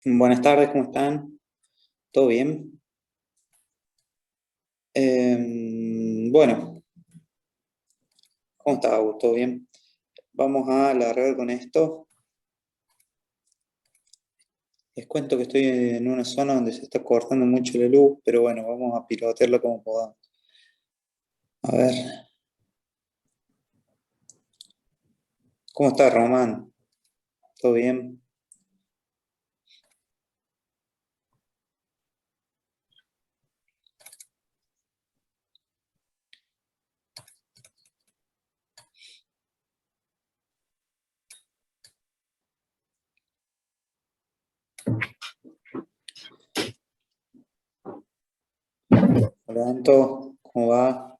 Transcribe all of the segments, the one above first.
Buenas tardes, ¿cómo están? ¿Todo bien? Bueno, ¿cómo está, Agus? ¿Todo bien? Vamos a largar con esto. Les cuento que estoy en una zona donde se está cortando mucho la luz, pero bueno, vamos a pilotearlo como podamos. A ver, ¿cómo está, Román? ¿Todo bien? Hola, Anto, ¿cómo va?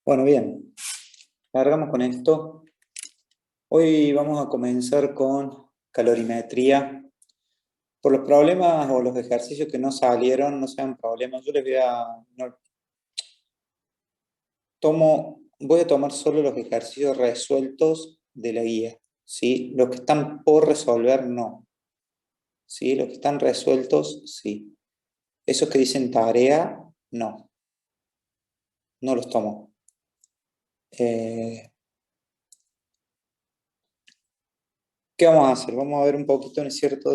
Bueno, bien, largamos con esto. Hoy vamos a comenzar con calorimetría. Por los problemas o los ejercicios que no salieron, no sean problemas, yo les voy a, no, voy a tomar solo los ejercicios resueltos de la guía, ¿sí? Los que están por resolver, no, ¿sí? Los que están resueltos, sí. Esos que dicen tarea, no, no los tomo. Eh, ¿Qué vamos a hacer? Vamos a ver un poquito, ¿no es cierto?,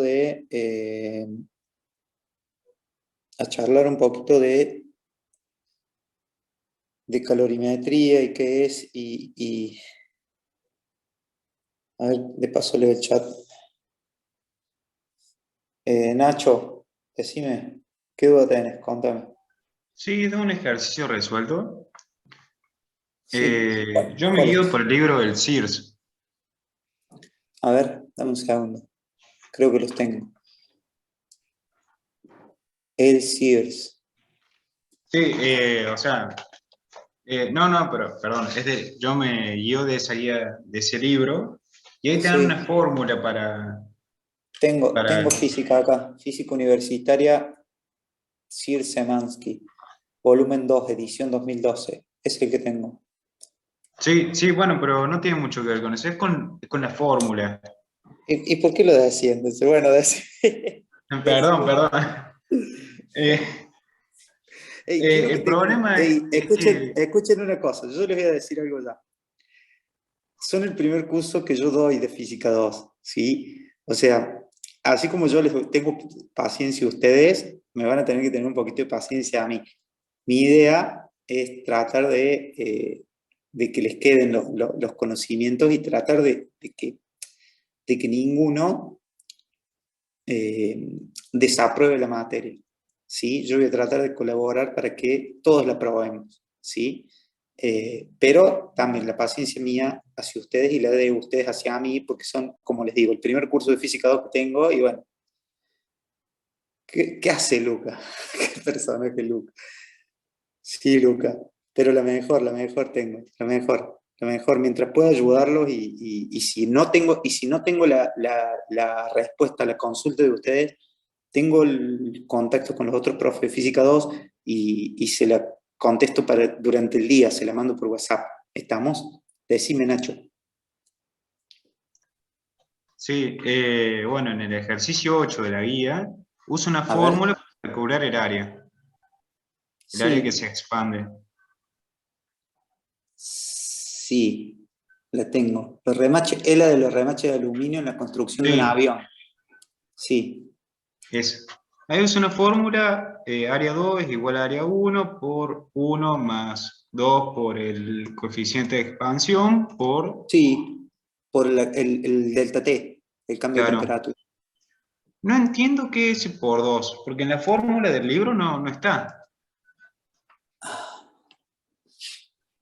a charlar un poquito de calorimetría y qué es, a ver, de paso leo el chat. Nacho, decime, ¿qué duda tenés? Contame. Sí, es un ejercicio resuelto. Sí, Yo me ¿cuál guío por es? el libro del Sears. A ver, dame un segundo. Creo que los tengo. El Sears. Sí, o sea, no, pero perdón, yo me guío de esa guía, de ese libro, y ahí te dan una Sí, fórmula tengo para, física acá. Física universitaria Sears Semansky. Volumen 2, edición 2012. Es el que tengo. sí, sí, bueno, pero no tiene mucho que ver con eso, con la fórmula. ¿Y por qué lo decía? Entonces, bueno, Perdón, decime. perdón. Eh, Ey, quiero que el tengan. problema Ey, es escuchen, que, escuchen una cosa. Yo les voy a decir algo ya. Son el primer curso que yo doy de Física 2, ¿sí? O sea, así como yo les tengo paciencia a ustedes, me van a tener que tener un poquito de paciencia a mí. Mi idea es tratar de que les queden los conocimientos y tratar de que ninguno eh, desapruebe la materia, ¿sí? Yo voy a tratar de colaborar para que todos la aprobemos, ¿sí? Pero también la paciencia mía hacia ustedes y la de ustedes hacia mí, porque son, como les digo, el primer curso de Física 2 que tengo, y bueno, ¿qué hace Luca? ¿Qué personaje Luca? Sí, Luca, pero la mejor tengo, la mejor, mientras pueda ayudarlos y si no tengo la respuesta a la consulta de ustedes, tengo el contacto con los otros profes de Física 2 y se la contesto durante el día, se la mando por WhatsApp. ¿Estamos? Decime, Nacho. sí, bueno, en el ejercicio 8 de la guía, uso una A ver. fórmula para calcular el área que se Sí, expande. sí, la tengo. Los remaches, es la de los remaches de aluminio en la construcción de un Sí, avión. Sí, es. Ahí uso una fórmula, área 2 es igual a área uno por uno más 2 por el coeficiente de expansión por, sí, por el delta T, el cambio de claro, temperatura. no entiendo qué es por 2 porque en la fórmula del libro no está.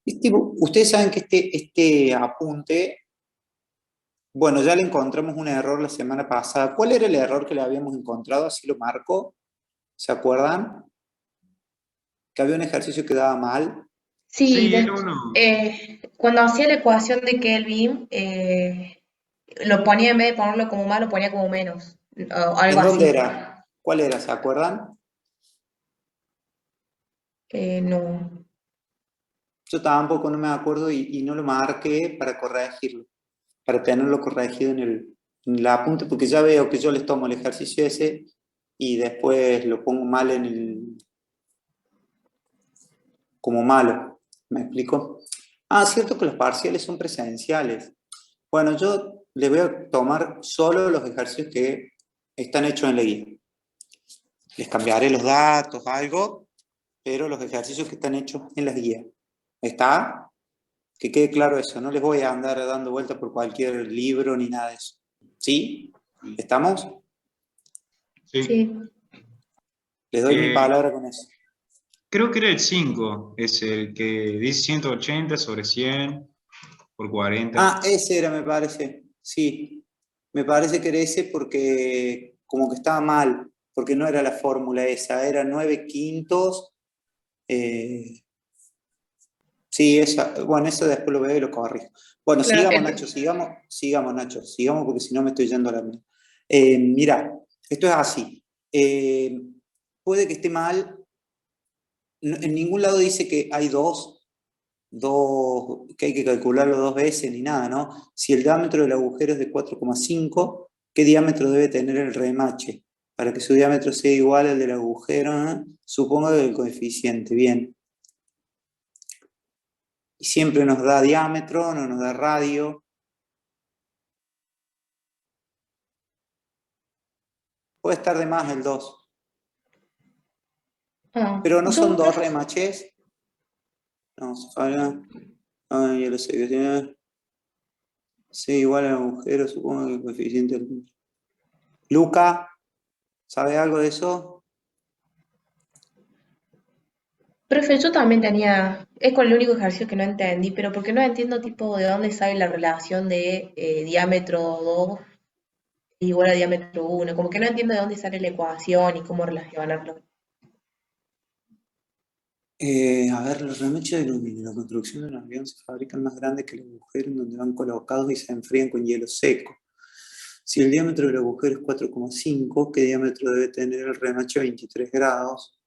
Ustedes saben que este apunte, bueno, ya le encontramos un error la semana pasada. ¿Cuál era el error que le habíamos encontrado? Así lo marco. ¿Se acuerdan? Que había un ejercicio que daba mal. Sí, Sí, era uno, cuando hacía la ecuación de Kelvin, lo ponía en vez de ponerlo como más, lo ponía como menos, o algo ¿En dónde así. era? ¿Cuál era? ¿Se acuerdan? No. Yo tampoco no me acuerdo y no lo marqué para corregirlo, para tenerlo corregido en el apunte, porque ya veo que yo les tomo el ejercicio ese y después lo pongo mal como malo. ¿Me explico? Ah, cierto que los parciales son presenciales. Bueno, yo les voy a tomar solo los ejercicios que están hechos en la guía. Les cambiaré los datos, algo, pero los ejercicios que están hechos en las guías. ¿Está? Que quede claro eso. No les voy a andar dando vueltas por cualquier libro ni nada de eso. ¿Sí? ¿Estamos? Sí. Sí. Les doy mi palabra con eso. Creo que era el 5, es el que dice 180 sobre 100 por 40. Ah, ese era, me parece. Sí. Me parece que era ese porque como que estaba mal, porque no era la fórmula esa, era 9 quintos. Sí, esa, bueno, eso después lo veo y lo corrijo. Bueno, Claro, sigamos, Nacho, sigamos, Nacho, sigamos porque si no me estoy yendo a la mía. Mira, esto es así. Puede que esté mal, en ningún lado dice que hay que hay que calcularlo dos veces ni nada, ¿no? Si el diámetro del agujero es de 4,5, ¿qué diámetro debe tener el remache? Para que su diámetro sea igual al del agujero, ¿no? Supongo que el coeficiente, bien. Y siempre nos da diámetro, no nos da radio. Puede estar de más el 2. Pero no son dos remaches. No, se falla. Ay, ya lo sé. Que tiene C igual al agujero, supongo que el coeficiente. Luca, ¿sabe algo de eso? Profe, yo también tenía, es con el único ejercicio que no entendí, pero porque no entiendo tipo de dónde sale la relación de diámetro 2 igual a diámetro 1, como que no entiendo de dónde sale la ecuación y cómo relacionarlo. A ver, los remaches de aluminio. La construcción de un avión se fabrican más grandes que el agujero en donde van colocados y se enfrían con hielo seco. Si el diámetro del agujero es 4,5, ¿qué diámetro debe tener el remache? 23 grados.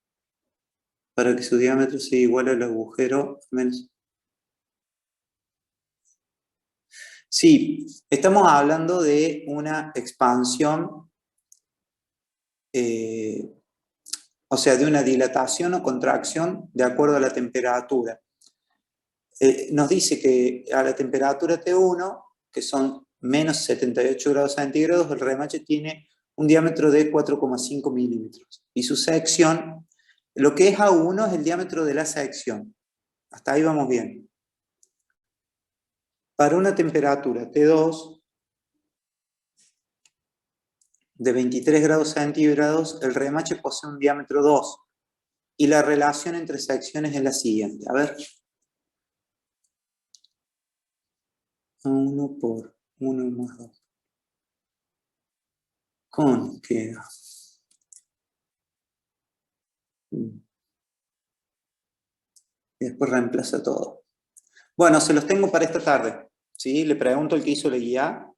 Para que su diámetro sea igual al agujero menos. Sí, estamos hablando de una expansión, o sea, de una dilatación o contracción de acuerdo a la temperatura. Nos dice que a la temperatura T1, que son menos 78 grados centígrados, el remache tiene un diámetro de 4,5 milímetros. Y su sección, lo que es A1 es el diámetro de la sección. Hasta ahí vamos bien. Para una temperatura T2 de 23 grados centígrados, el remache posee un diámetro 2. Y la relación entre secciones es la siguiente. A ver. 1 por 1 más 2. ¿Cómo queda? Y después reemplaza todo. Bueno, se los tengo para esta tarde. ¿Sí? Le pregunto al que hizo la guía.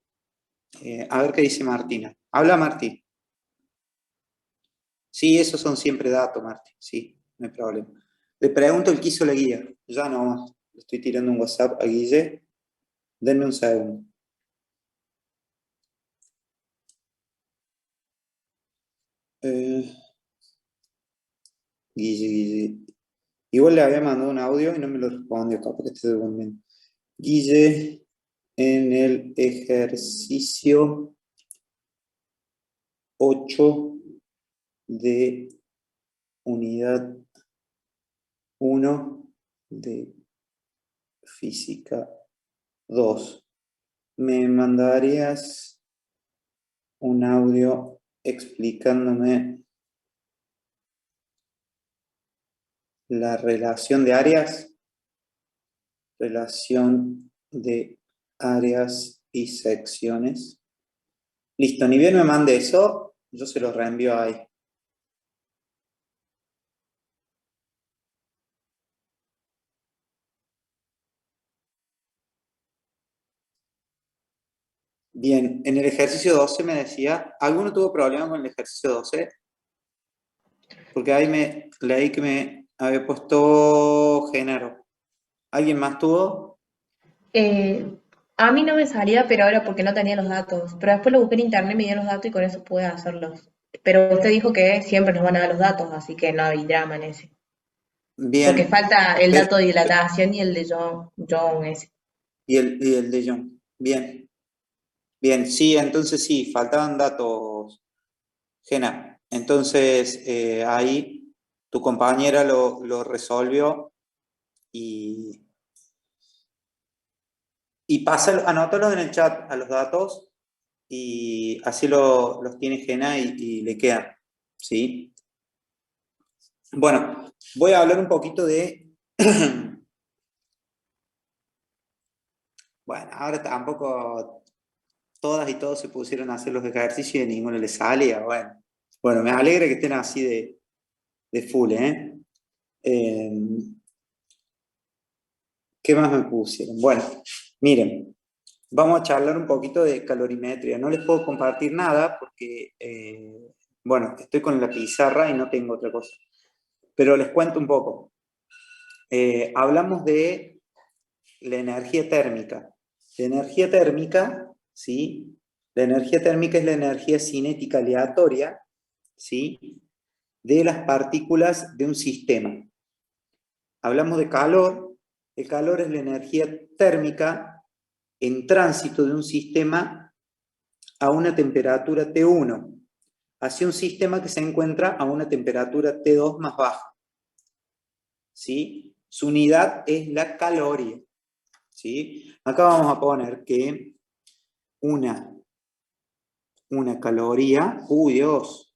A ver qué dice Martina. Habla, Martín. Sí, esos son siempre datos, Martín. Sí, no hay problema. Le pregunto al que hizo la guía. Ya no, le estoy tirando un WhatsApp a Guille. Denme un segundo. Guille. Igual le había mandado un audio y no me lo respondió, capaz que esté devolviendo. Guille, en el ejercicio 8 de unidad 1 de física 2, ¿me mandarías un audio explicándome la relación de áreas? Relación de áreas y secciones. Listo, ni bien me mande eso, yo se lo reenvío ahí. Bien, en el ejercicio 12 me decía, ¿alguno tuvo problema con el ejercicio 12? Porque ahí leí que me había puesto Genaro. ¿Alguien más tuvo? Eh, a mí no me salía, pero ahora porque no tenía los datos. Pero después lo busqué en internet, me dio los datos y con eso pude hacerlos. Pero usted dijo que siempre nos van a dar los datos, así que no hay drama en ese. Porque Bien. falta el Pero- dato de dilatación y el de John ese. y el de John. Bien. Bien, sí, entonces sí, faltaban datos, Gena. Entonces ahí tu compañera lo resolvió y, y pasa, anótalos en el chat a los datos y así los tiene Gena y le quedan. ¿Sí? Bueno, voy a hablar un poquito de... Bueno, ahora tampoco todas y todos se pusieron a hacer los ejercicios y a ninguno le salía. Bueno, me alegra que estén así de full, ¿eh? Eh, ¿Qué más me pusieron? Bueno, miren, vamos a charlar un poquito de calorimetría. No les puedo compartir nada porque, bueno, estoy con la pizarra y no tengo otra cosa. Pero les cuento un poco. Hablamos de la energía térmica. La energía térmica, ¿sí? La energía térmica es la energía cinética aleatoria, ¿sí? De las partículas de un sistema. Hablamos de calor. El calor es la energía térmica en tránsito de un sistema a una temperatura T1 hacia un sistema que se encuentra a una temperatura T2 más baja. ¿Sí? Su unidad es la caloría. ¿Sí? Acá vamos a poner que una caloría, ¡uy, Dios!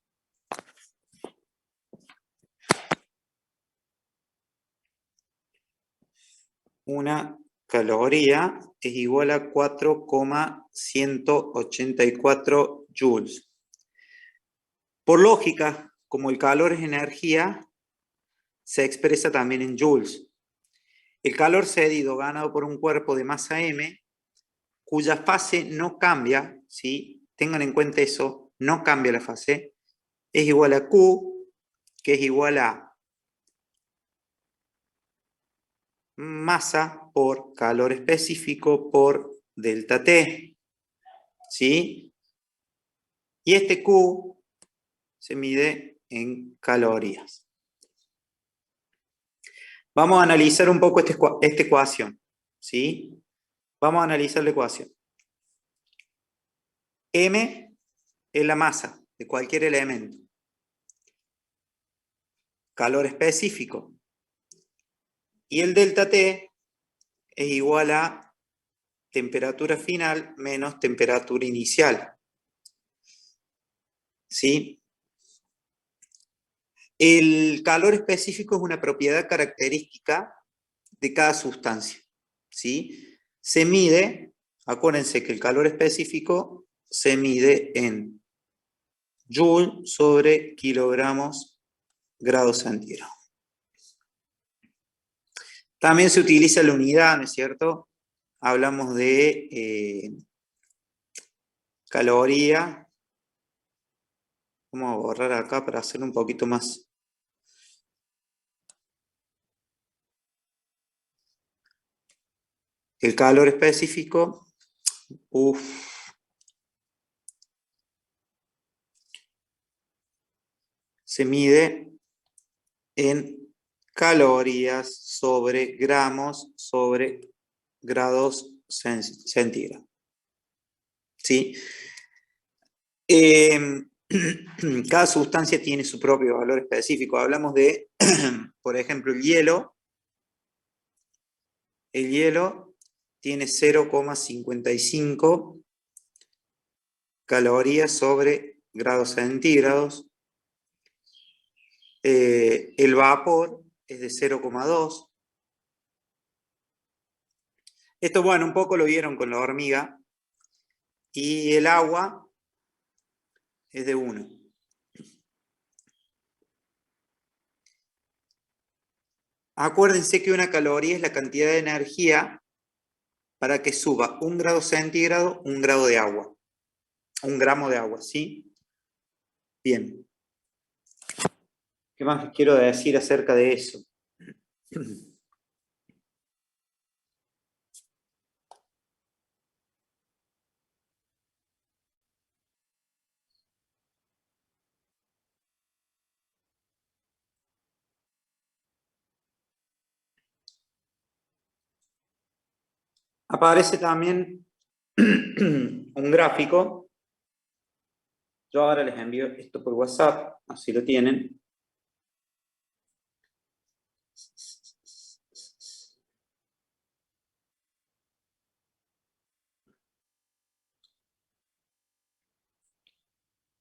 Una caloría es igual a 4,184 joules. Por lógica, como el calor es energía, se expresa también en joules. El calor cedido ganado por un cuerpo de masa m, cuya fase no cambia, ¿sí? Tengan en cuenta eso, no cambia la fase, es igual a Q, que es igual a masa por calor específico por delta T, ¿sí? Y este Q se mide en calorías. Vamos a analizar un poco esta ecuación, ¿sí? Vamos a analizar la ecuación. M es la masa de cualquier elemento. Calor específico. Y el delta T es igual a temperatura final menos temperatura inicial. ¿Sí? El calor específico es una propiedad característica de cada sustancia. ¿Sí? Se mide, acuérdense que el calor específico se mide en Joule sobre kilogramos grados centígrados. También se utiliza la unidad, ¿no es cierto? Hablamos de caloría. Vamos a borrar acá para hacer un poquito más. El calor específico, se mide en calorías sobre gramos sobre grados centígrados. ¿Sí? Cada sustancia tiene su propio valor específico. Hablamos de, por ejemplo, el hielo. El hielo tiene 0,55 calorías sobre grados centígrados. El vapor es de 0,2. Esto, bueno, un poco lo vieron con la hormiga. Y el agua es de 1. Acuérdense que una caloría es la cantidad de energía para que suba 1 grado centígrado, 1 grado de agua. 1 gramo de agua, ¿sí? Bien. ¿Qué más les quiero decir acerca de eso? Aparece también un gráfico. Yo ahora les envío esto por WhatsApp, así lo tienen.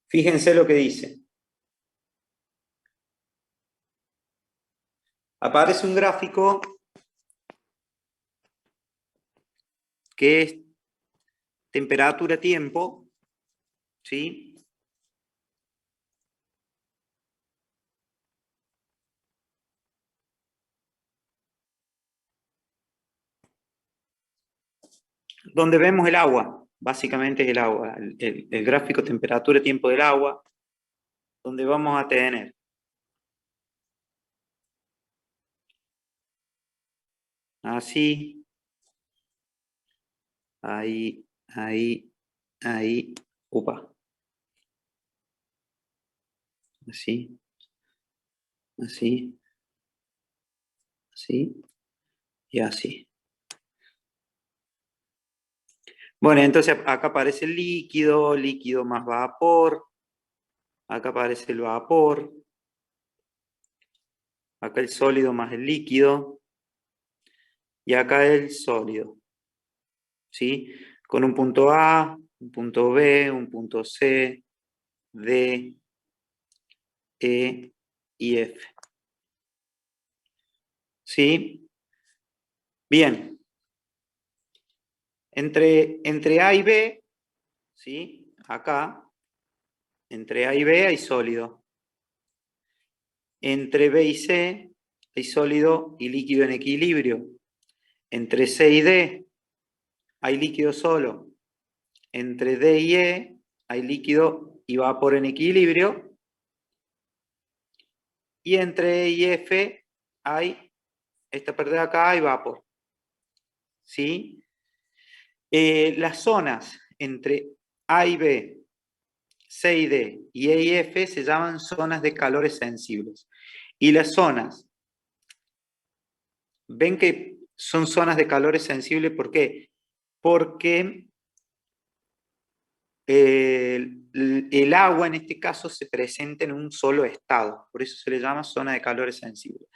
Fíjense lo que dice. Aparece un gráfico que es temperatura-tiempo, ¿sí? Donde vemos el agua, básicamente es el agua, el gráfico temperatura-tiempo del agua, donde vamos a tener así, ahí, upa, así, así, así y así. Bueno, entonces acá aparece el líquido, líquido más vapor, acá aparece el vapor, acá el sólido más el líquido, y acá el sólido, ¿sí? Con un punto A, un punto B, un punto C, D, E y F. ¿Sí? Bien. Entre A y B, ¿sí? Acá, entre A y B hay sólido. Entre B y C hay sólido y líquido en equilibrio. Entre C y D hay líquido solo. Entre D y E hay líquido y vapor en equilibrio. Y entre E y F hay, esta parte de acá, hay vapor. ¿Sí? Las zonas entre A y B, C y D y E y F se llaman zonas de calores sensibles. Y las zonas, ven que son zonas de calores sensibles, ¿por qué? Porque el agua en este caso se presenta en un solo estado, por eso se le llama zona de calores sensibles.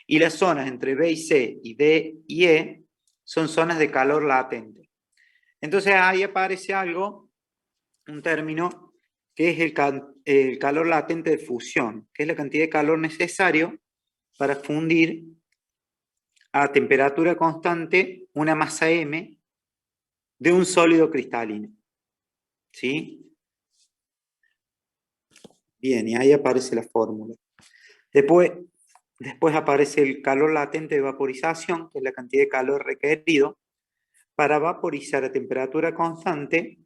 Y las zonas entre B y C y D y E son zonas de calor latente. Entonces ahí aparece algo, un término, que es el calor latente de fusión, que es la cantidad de calor necesario para fundir a temperatura constante una masa M de un sólido cristalino. ¿Sí? Bien, y ahí aparece la fórmula. Después aparece el calor latente de vaporización, que es la cantidad de calor requerido para vaporizar a temperatura constante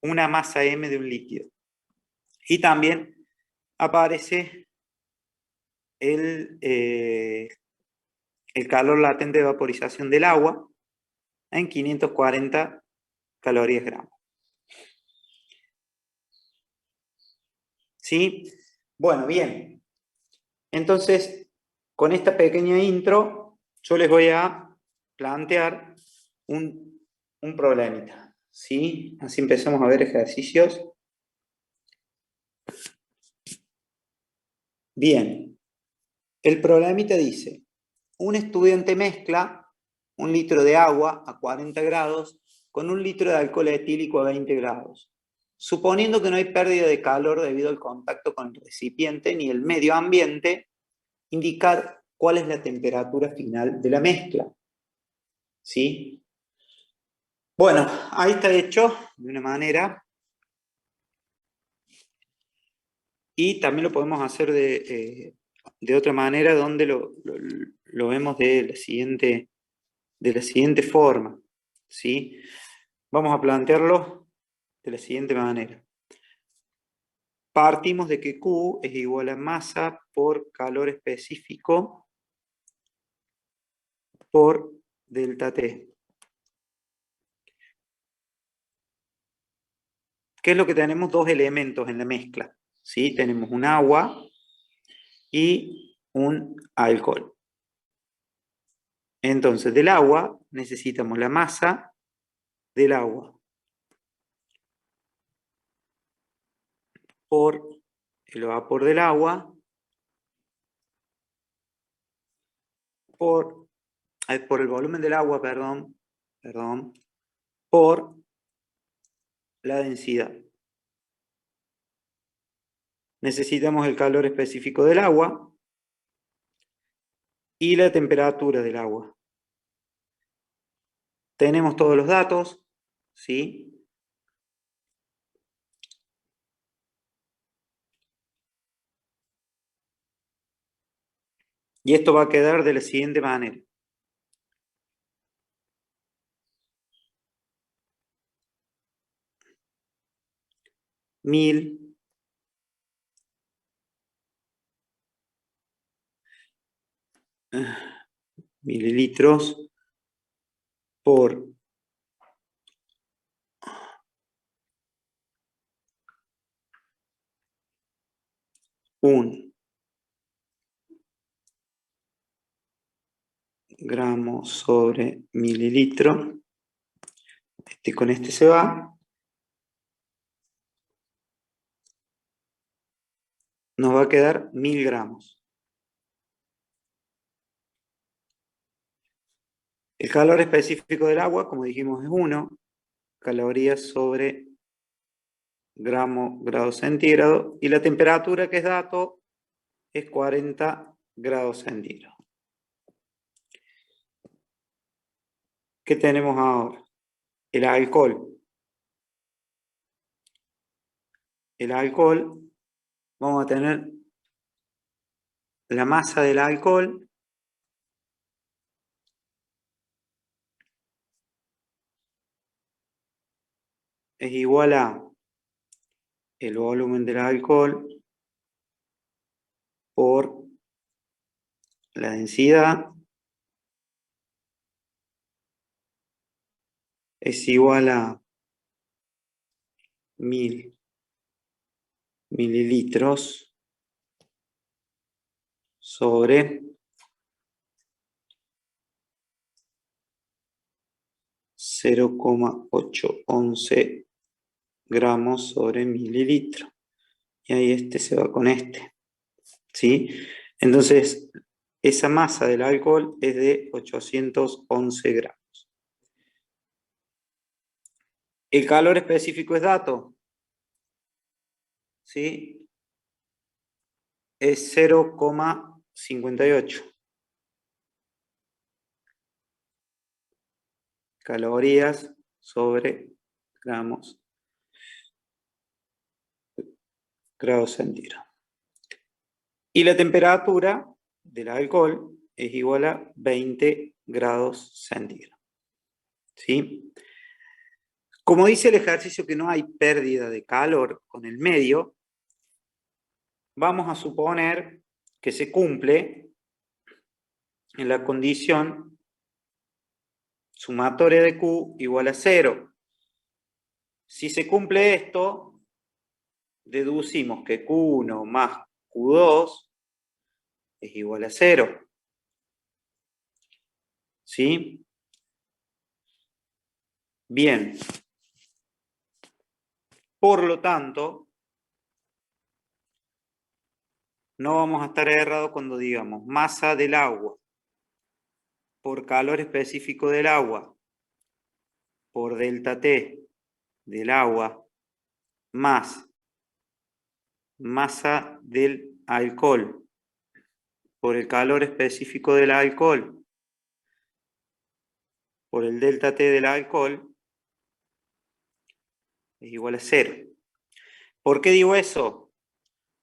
una masa M de un líquido. Y también aparece el calor latente de vaporización del agua en 540 calorías gramo. ¿Sí? Bueno, bien. Entonces, con esta pequeña intro, yo les voy a plantear un problemita. ¿Sí? Así empezamos a ver ejercicios. Bien. El problemita dice, un estudiante mezcla 1 litro de agua a 40 grados con 1 litro de alcohol etílico a 20 grados. Suponiendo que no hay pérdida de calor debido al contacto con el recipiente ni el medio ambiente, indicar cuál es la temperatura final de la mezcla. ¿Sí? Bueno, ahí está hecho de una manera. Y también lo podemos hacer de otra manera, donde lo vemos de la siguiente forma. ¿Sí? Vamos a plantearlo de la siguiente manera. Partimos de que Q es igual a masa por calor específico por delta T. ¿Qué es lo que tenemos? Dos elementos en la mezcla. ¿Sí? Tenemos un agua y un alcohol. Entonces, del agua necesitamos la masa del agua por el vapor del agua por el volumen del agua, perdón, por la densidad. Necesitamos el calor específico del agua y la temperatura del agua. Tenemos todos los datos, ¿sí? Y esto va a quedar de la siguiente manera. Mil mililitros por 1 gramo sobre mililitro. Con este se va. Nos va a quedar 1000 gramos. El calor específico del agua, como dijimos, es 1 calorías sobre grado centígrado. Y la temperatura, que es dato, es 40 grados centígrados. ¿Qué tenemos ahora? El alcohol. El alcohol, vamos a tener la masa del alcohol es igual a el volumen del alcohol por la densidad es igual a 1000 mililitros sobre 0,811 gramos sobre mililitro. Y ahí este se va con este. ¿Sí? Entonces, esa masa del alcohol es de 811 gramos. El calor específico es dato. ¿Sí? Es 0,58 calorías sobre grados centígrados. Y la temperatura del alcohol es igual a 20 grados centígrados. ¿Sí? Como dice el ejercicio que no hay pérdida de calor con el medio, vamos a suponer que se cumple en la condición sumatoria de Q igual a 0. Si se cumple esto, deducimos que Q1 más Q2 es igual a 0. ¿Sí? Bien. Por lo tanto, no vamos a estar errados cuando digamos masa del agua por calor específico del agua por delta T del agua más masa del alcohol por el calor específico del alcohol por el delta T del alcohol es igual a 0. ¿Por qué digo eso?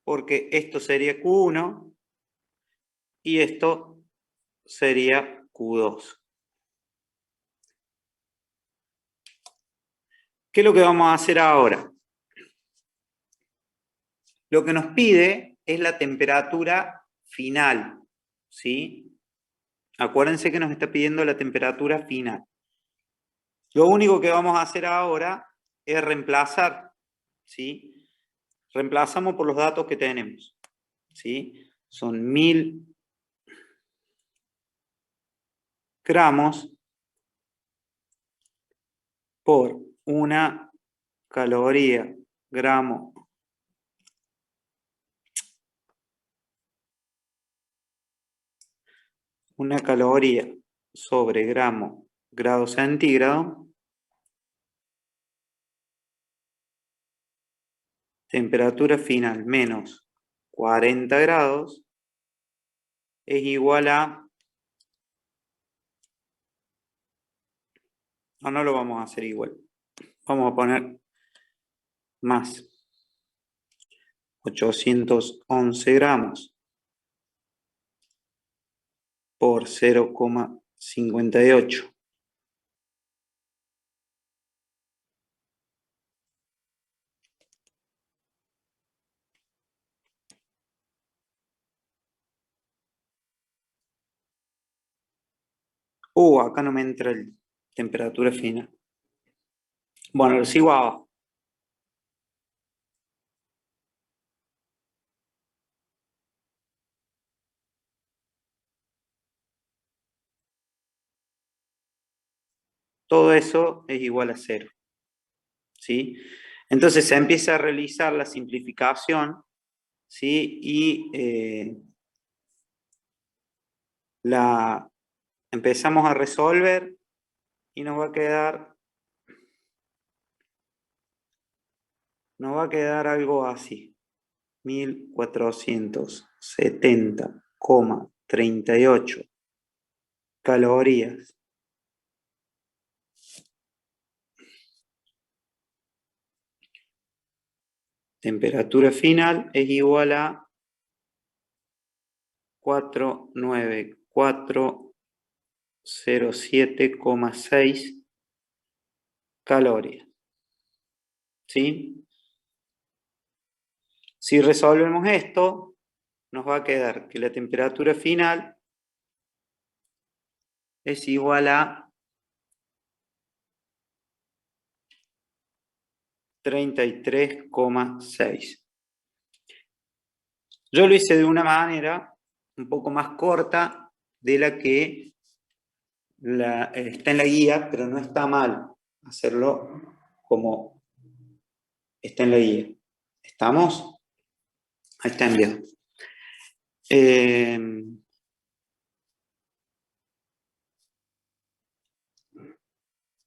Porque esto sería Q1 y esto sería Q2. ¿Qué es lo que vamos a hacer ahora? Lo que nos pide es la temperatura final, ¿sí? Acuérdense que nos está pidiendo la temperatura final. Lo único que vamos a hacer ahora es reemplazar, ¿sí? Reemplazamos por los datos que tenemos, ¿sí? Son 1000 gramos por una caloría, gramo. Una caloría sobre gramo, grado centígrado. Temperatura final menos 40 grados es igual a... No lo vamos a hacer igual. Vamos a poner más 811 gramos por 0,58. Acá no me entra la temperatura final. Bueno, lo sigo abajo. Todo eso es igual a 0. ¿Sí? Entonces se empieza a realizar la simplificación, ¿sí? Y empezamos a resolver y nos va a quedar algo así. 1470,38 calorías. Temperatura final es igual a 49407,6 calorías. ¿Sí? Si resolvemos esto, nos va a quedar que la temperatura final es igual a 33,6. Yo lo hice de una manera un poco más corta de la que está en la guía, pero no está mal hacerlo como está en la guía. ¿Estamos? Ahí está enviado.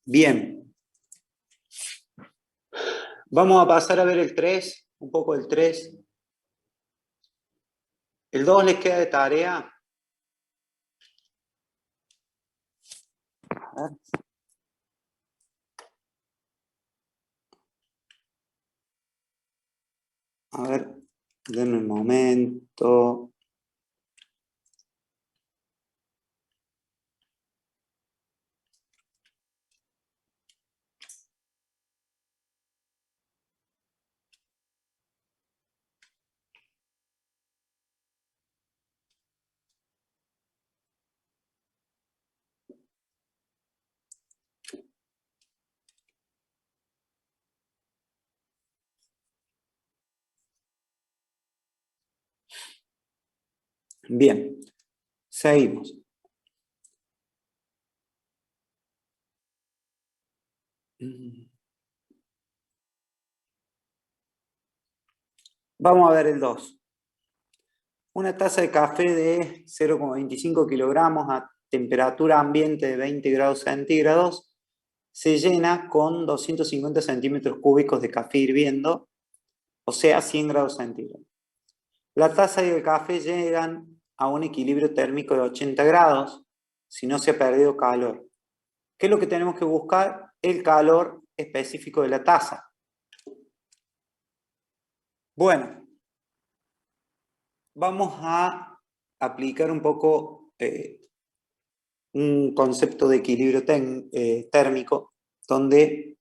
Bien. Vamos a pasar a ver el 3, un poco el 3. ¿El 2 les queda de tarea? A ver, denme un momento. Bien, seguimos. Vamos a ver el 2. Una taza de café de 0,25 kilogramos a temperatura ambiente de 20 grados centígrados se llena con 250 centímetros cúbicos de café hirviendo, o sea, 100 grados centígrados. La taza y el café llegan a un equilibrio térmico de 80 grados si no se ha perdido calor. ¿Qué es lo que tenemos que buscar? El calor específico de la taza. Bueno, vamos a aplicar un poco un concepto de equilibrio térmico, donde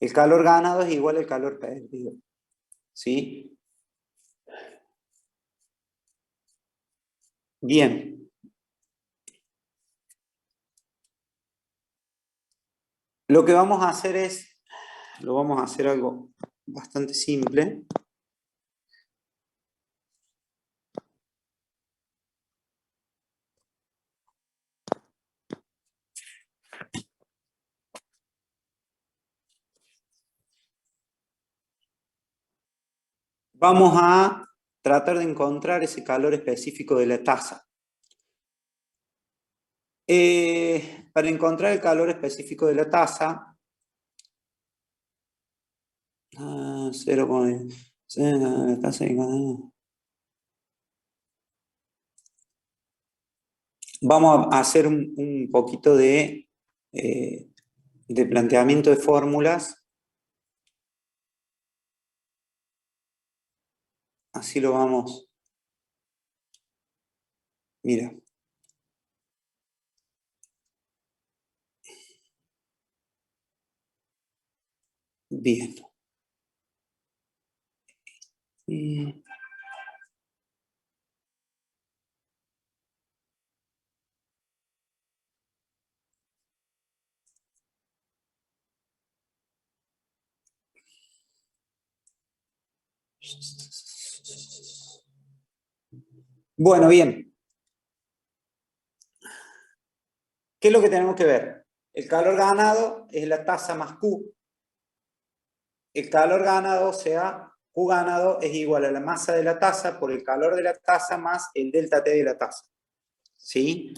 el calor ganado es igual al calor perdido. ¿Sí? Bien. Lo que vamos a hacer vamos a hacer algo bastante simple. vamos a tratar de encontrar ese calor específico de la taza. Para encontrar el calor específico de la taza, 0,0 la taza y vamos a hacer un poquito de planteamiento de fórmulas. Así lo vamos. Mira. Bien. Bueno, bien. ¿Qué es lo que tenemos que ver? El calor ganado es la tasa más Q. El calor ganado, o sea, Q ganado es igual a la masa de la taza por el calor de la taza más el delta T de la taza. ¿Sí?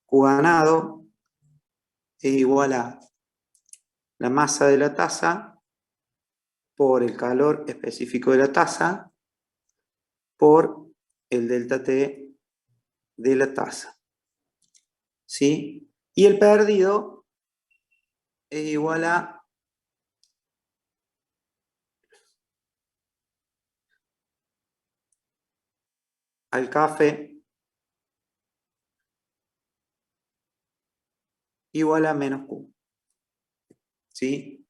Q ganado es igual a la masa de la taza por el calor específico de la taza por el delta T de la taza. ¿Sí? Y el perdido es igual a al café igual a menos Q. ¿Sí?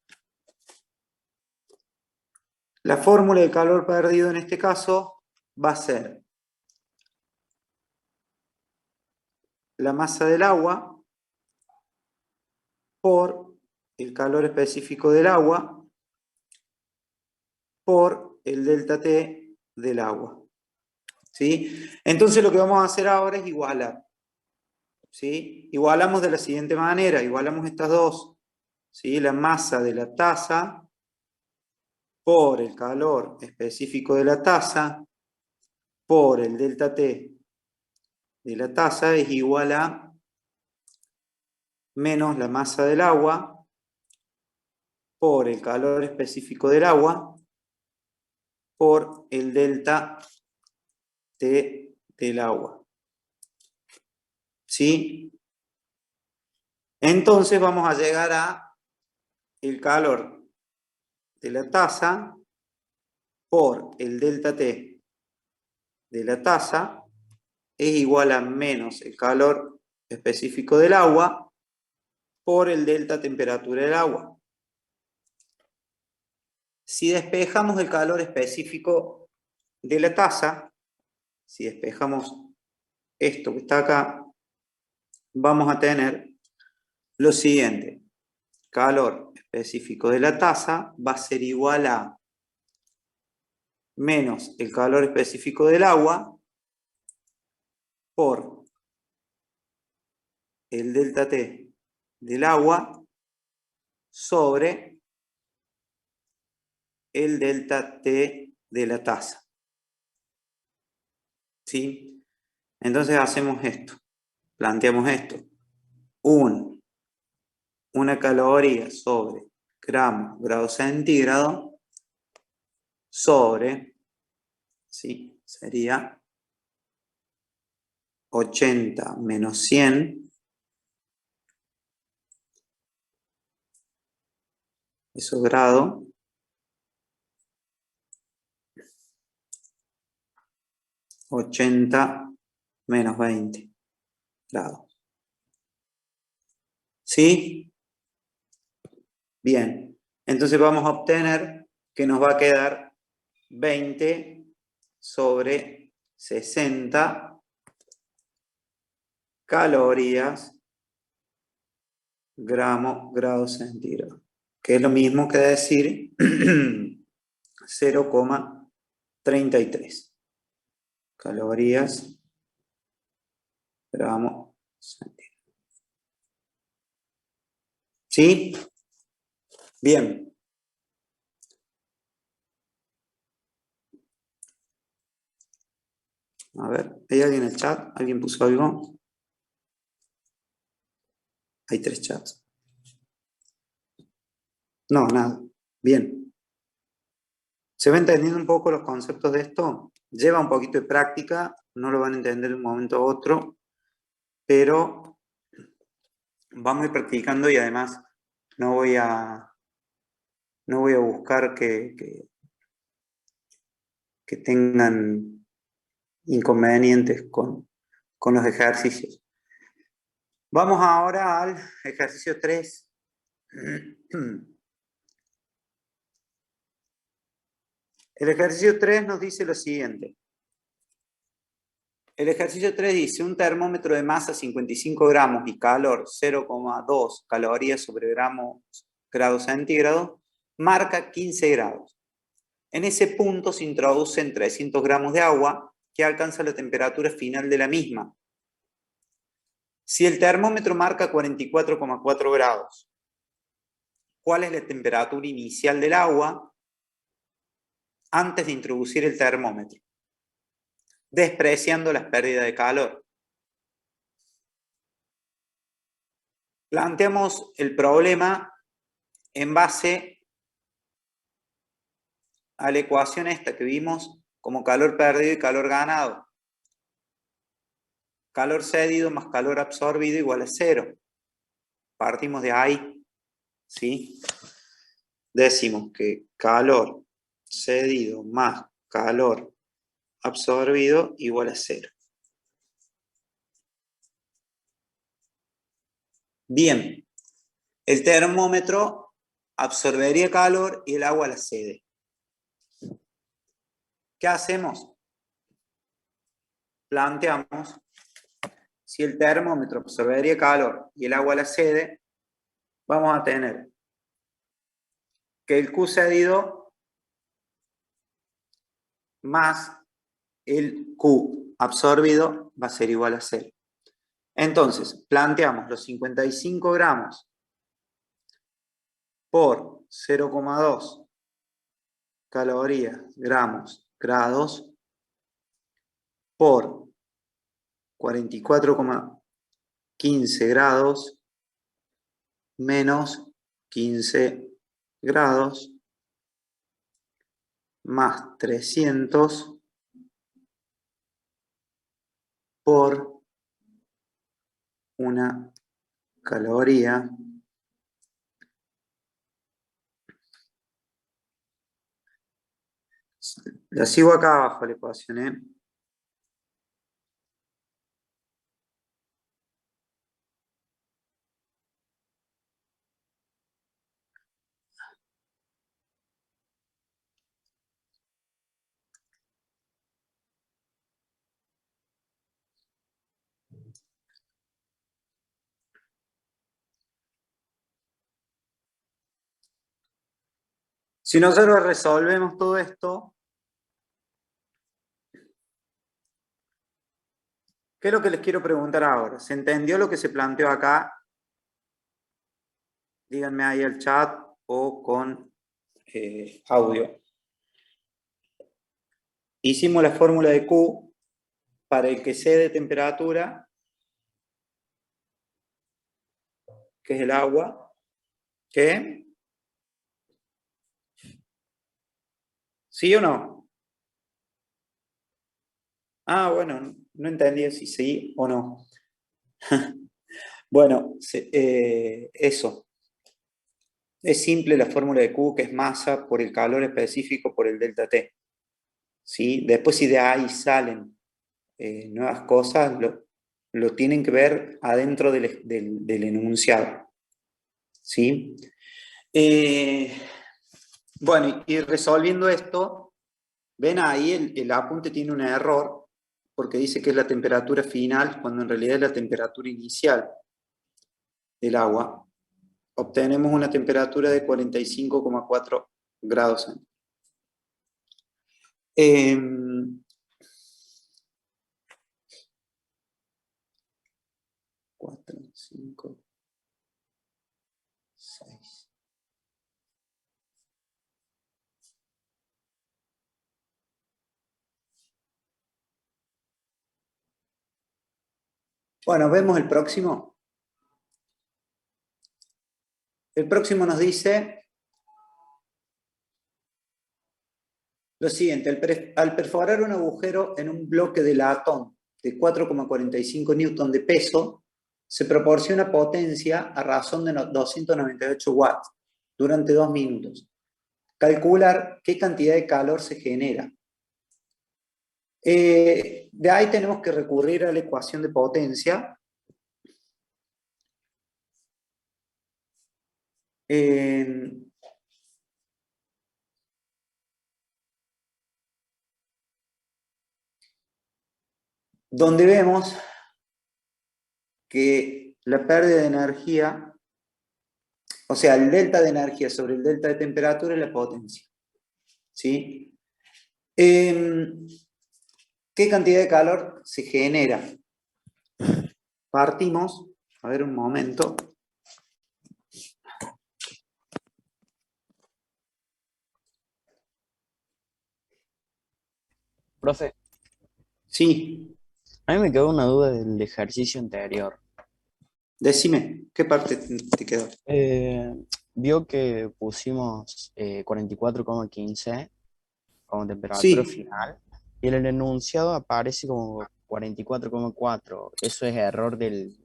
La fórmula de calor perdido en este caso va a ser la masa del agua por el calor específico del agua por el delta T del agua. ¿Sí? Entonces lo que vamos a hacer ahora es igualar. ¿Sí? Igualamos de la siguiente manera, igualamos estas dos. ¿Sí? La masa de la taza por el calor específico de la taza por el delta T de la taza es igual a menos la masa del agua por el calor específico del agua por el delta T del agua. ¿Sí? Entonces vamos a llegar a el calor de la taza por el delta T de la taza es igual a menos el calor específico del agua por el delta temperatura del agua. Si despejamos el calor específico de la taza, si despejamos esto que está acá, vamos a tener lo siguiente. Calor específico de la taza va a ser igual a menos el calor específico del agua por el delta T del agua sobre el delta T de la taza. ¿Sí? Entonces hacemos esto, planteamos esto. Una caloría sobre grado centígrado sobre, ¿sí? Sería 80 menos 100, eso grado, $80 menos 20 grados. ¿Sí? Bien, entonces vamos a obtener que nos va a quedar 20 sobre 60 calorías grado centígrado, que es lo mismo que decir 0,33 calorías gramo centígrado. ¿Sí? Bien. A ver, ¿hay alguien en el chat? ¿Alguien puso algo? Hay 3 chats. No, nada. Bien. ¿Se va entendiendo un poco los conceptos de esto? Lleva un poquito de práctica, no lo van a entender de un momento a otro, pero vamos a ir practicando y además no voy a buscar que tengan inconvenientes con los ejercicios. Vamos ahora al ejercicio 3. El ejercicio 3 nos dice lo siguiente. El ejercicio 3 dice, un termómetro de masa 55 gramos y calor 0,2 calorías sobre grados centígrados, marca 15 grados. En ese punto se introducen 300 gramos de agua que alcanza la temperatura final de la misma. Si el termómetro marca 44,4 grados, ¿cuál es la temperatura inicial del agua antes de introducir el termómetro? Despreciando las pérdidas de calor. Planteamos el problema en base a la ecuación esta que vimos como calor perdido y calor ganado. Calor cedido más calor absorbido igual a 0. Partimos de ahí, ¿sí? Decimos que calor cedido más calor absorbido igual a 0. Bien, el termómetro absorbería calor y el agua la cede. ¿Qué hacemos? Planteamos, si el termómetro absorbería calor y el agua la cede, vamos a tener que el Q cedido más el Q absorbido va a ser igual a 0. Entonces, planteamos los 55 gramos por 0,2 calorías, gramos, grados, por 44,15 grados menos 15 grados más 300 por una caloría la sigo acá abajo la ecuación, ¿eh? Si nosotros resolvemos todo esto, ¿qué es lo que les quiero preguntar ahora? ¿Se entendió lo que se planteó acá? Díganme ahí al chat o con audio. Hicimos la fórmula de Q para el que cede temperatura, que es el agua, ¿qué? ¿Sí o no? Ah, bueno, no entendí si sí o no. Bueno, eso. Es simple la fórmula de Q, que es masa por el calor específico por el delta T. ¿Sí? Después, si de ahí salen nuevas cosas, lo tienen que ver adentro del enunciado. ¿Sí? Bueno, y resolviendo esto, ven ahí el apunte tiene un error, porque dice que es la temperatura final, cuando en realidad es la temperatura inicial del agua. Obtenemos una temperatura de 45,4 grados centígrados. 4, 5, 6. Bueno, vemos el próximo. El próximo nos dice lo siguiente: al perforar un agujero en un bloque de latón de 4,45 newton de peso, se proporciona potencia a razón de 298 watts durante 2 minutos. Calcular qué cantidad de calor se genera. De ahí tenemos que recurrir a la ecuación de potencia. Donde vemos que la pérdida de energía, o sea, el delta de energía sobre el delta de temperatura es la potencia. ¿Sí? ¿Qué cantidad de calor se genera? Partimos, a ver un momento. Profe, Sí, a mí me quedó una duda del ejercicio anterior. decime, ¿qué parte te quedó? Eh, Vio que pusimos 44,15 como temperatura Sí, final y en el enunciado aparece como 44,4. Eso es error sí,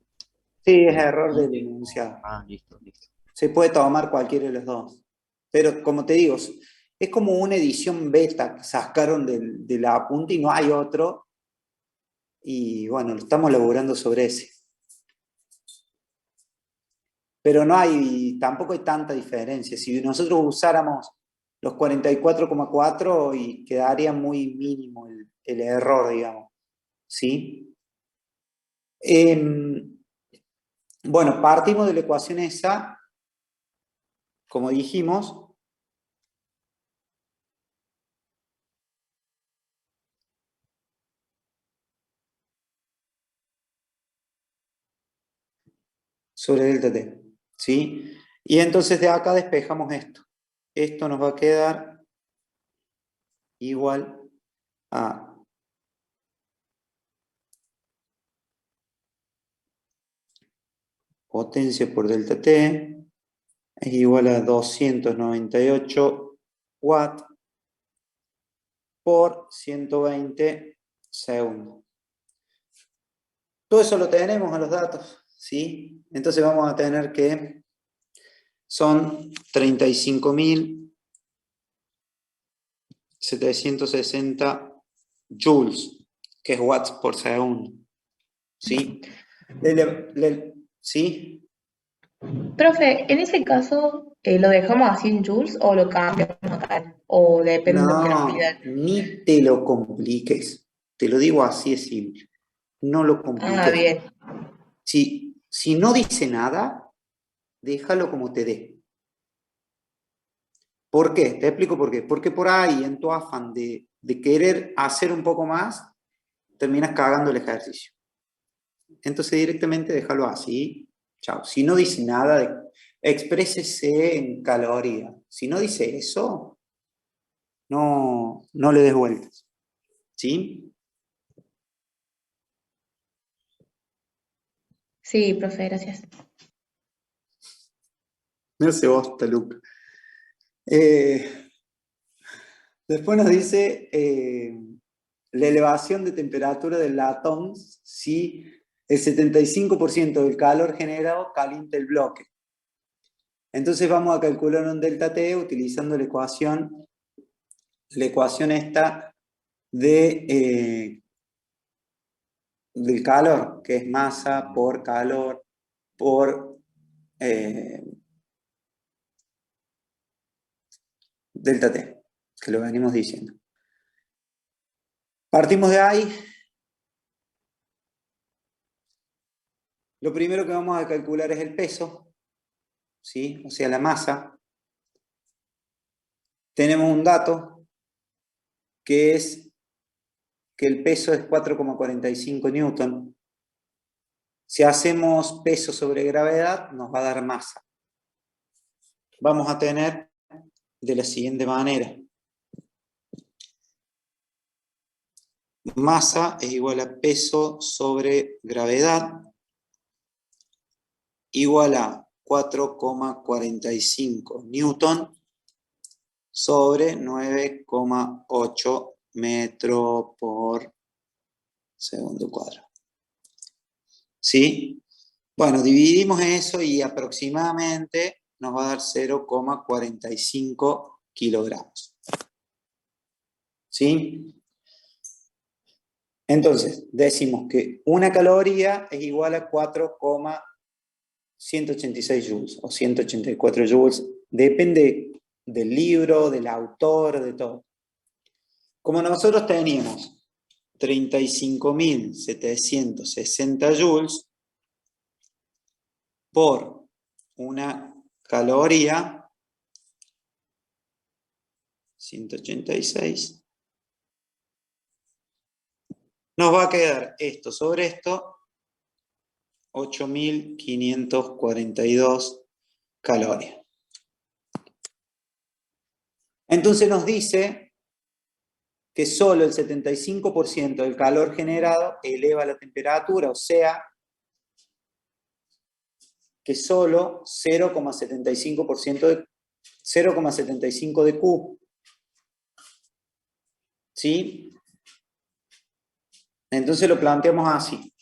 es del error del apunte. enunciado. Ah, listo, listo. Se puede tomar cualquiera de los dos. Pero como te digo, es como una edición beta que sacaron del apunte y no hay otro. Y bueno, lo estamos laburando sobre ese. Pero no hay, tampoco hay tanta diferencia. Si nosotros usáramos los 44,4 y quedaría muy mínimo el error, digamos. ¿Sí? Bueno, partimos de la ecuación esa, como dijimos. Sobre delta T. ¿Sí? Y entonces de acá despejamos esto. Esto nos va a quedar igual a potencia por delta T es igual a 298 watts por 120 segundos. Todo eso lo tenemos a los datos, ¿sí? Entonces vamos a tener que son 35.760 joules, que es watts por segundo, ¿sí? ¿Sí? Profe, en ese caso, ¿lo dejamos así en joules o lo cambiamos acá? O depende de lo que nos No, pidan. ni te lo compliques. Te lo digo así de simple. No lo Ah, compliques. bien. Si no dice nada, déjalo como te dé. ¿Por qué? Te explico por qué. Porque por ahí, en tu afán de querer hacer un poco más, terminas cagando el ejercicio. Entonces directamente déjalo así. Chao. Si no dice nada, exprésese en calorías. Si no dice eso, no le des vueltas. ¿Sí? Sí, profe, gracias. No se bosta, Luca. Eh, Después nos dice la elevación de temperatura del latón si el 75% del calor generado calienta el bloque. Entonces vamos a calcular un delta T utilizando la ecuación esta del calor, que es masa por calor por delta T, que lo venimos diciendo. Partimos de ahí. Lo primero que vamos a calcular es el peso, ¿sí? O sea, la masa. Tenemos un dato que es que el peso es 4,45 newton. Si hacemos peso sobre gravedad, nos va a dar masa. Vamos a tener de la siguiente manera. masa es igual a peso sobre gravedad, igual a 4,45 newton sobre 9,8 metro por segundo cuadrado. ¿Sí? Bueno, dividimos eso y aproximadamente nos va a dar 0,45 kilogramos. ¿Sí? Entonces, decimos que una caloría es igual a 4,186 joules o 184 joules. Depende del libro, del autor, de todo. Como nosotros teníamos 35.760 joules por una caloría, 186, nos va a quedar esto sobre esto, 8.542 calorías. Entonces nos dice que solo el 75% del calor generado eleva la temperatura, o sea, que solo 0,75 de Q. ¿Sí? Entonces lo planteamos así.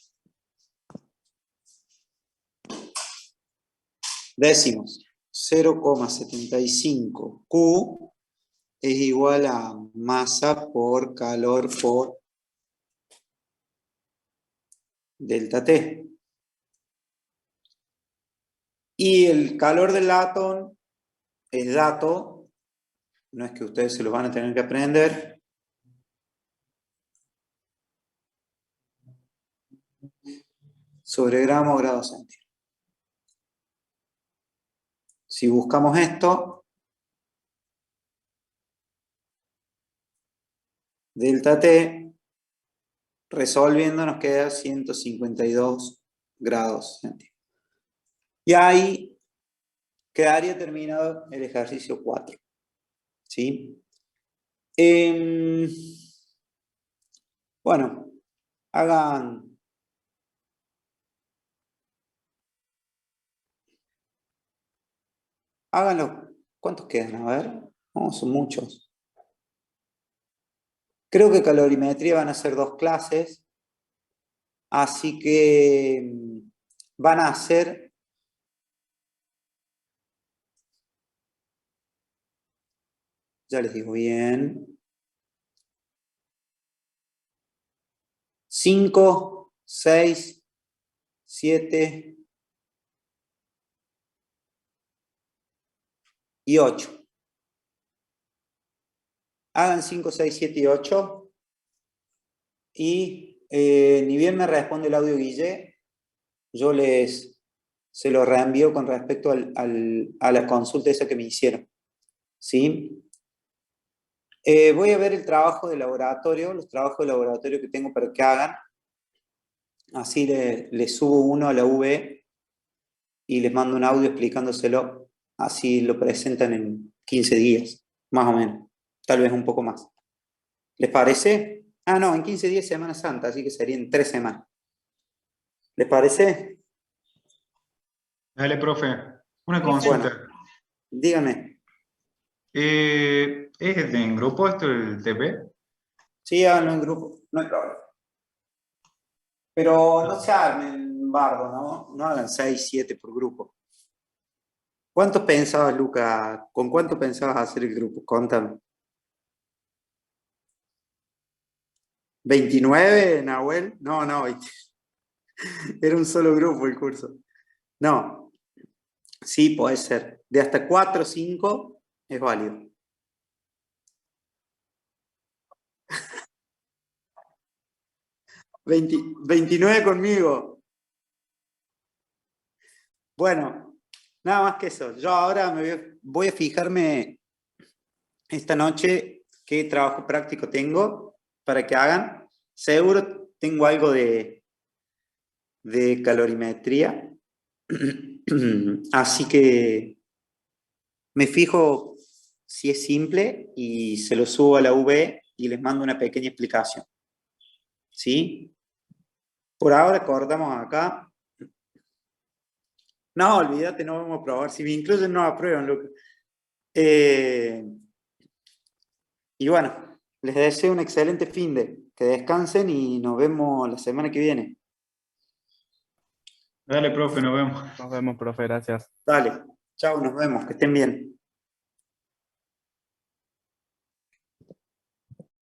Decimos 0,75 Q es igual a masa por calor por delta T. Y el calor del latón es dato, no es que ustedes se lo van a tener que aprender. Sobre gramo grado centígrado. Si buscamos esto, delta T, resolviendo nos queda 152 grados centígrados. Y ahí quedaría terminado el ejercicio 4. ¿Sí? Bueno, háganlo. ¿Cuántos quedan? A ver. No, son muchos. Creo que calorimetría van a ser 2 clases. Así que van a ser ya les digo bien. 5, 6, 7 y 8. Hagan 5, 6, 7 y 8. Y ni bien me responde el audio Guille, yo se lo reenvío con respecto a la consulta esa que me hicieron. ¿Sí? Voy a ver el trabajo de laboratorio, los trabajos de laboratorio que tengo para que hagan. Así les subo uno a la V y les mando un audio explicándoselo. Así lo presentan en 15 días, más o menos. Tal vez un poco más. ¿Les parece? Ah, no, en 15 días Semana Santa, así que serían 3 semanas. ¿Les parece? Dale, profe. Una Perfecto. consulta. Bueno, díganme. ¿Es en grupo esto el TP? Sí, háganlo en grupo, no hay problema. Pero no se armen bardo, ¿no? No hagan 6, 7 por grupo. ¿Cuántos pensabas, Luca? ¿Con cuánto pensabas hacer el grupo? Contame. ¿29, Nahuel? No, no, 20. Era un solo grupo el curso. No, sí, puede ser. De hasta 4 o 5 es válido. 29 conmigo. Bueno, nada más que eso. Yo ahora voy a fijarme esta noche qué trabajo práctico tengo para que hagan. Seguro tengo algo de calorimetría. Así que me fijo si es simple y se lo subo a la V y les mando una pequeña explicación. ¿sí? Por ahora cortamos acá. No, olvídate, no vamos a probar. Si me incluyen, no aprueban, loco. Y bueno, les deseo un excelente que descansen y nos vemos la semana que viene. Dale, profe, nos vemos. Nos vemos, profe, gracias. Dale, chao, nos vemos, que estén bien.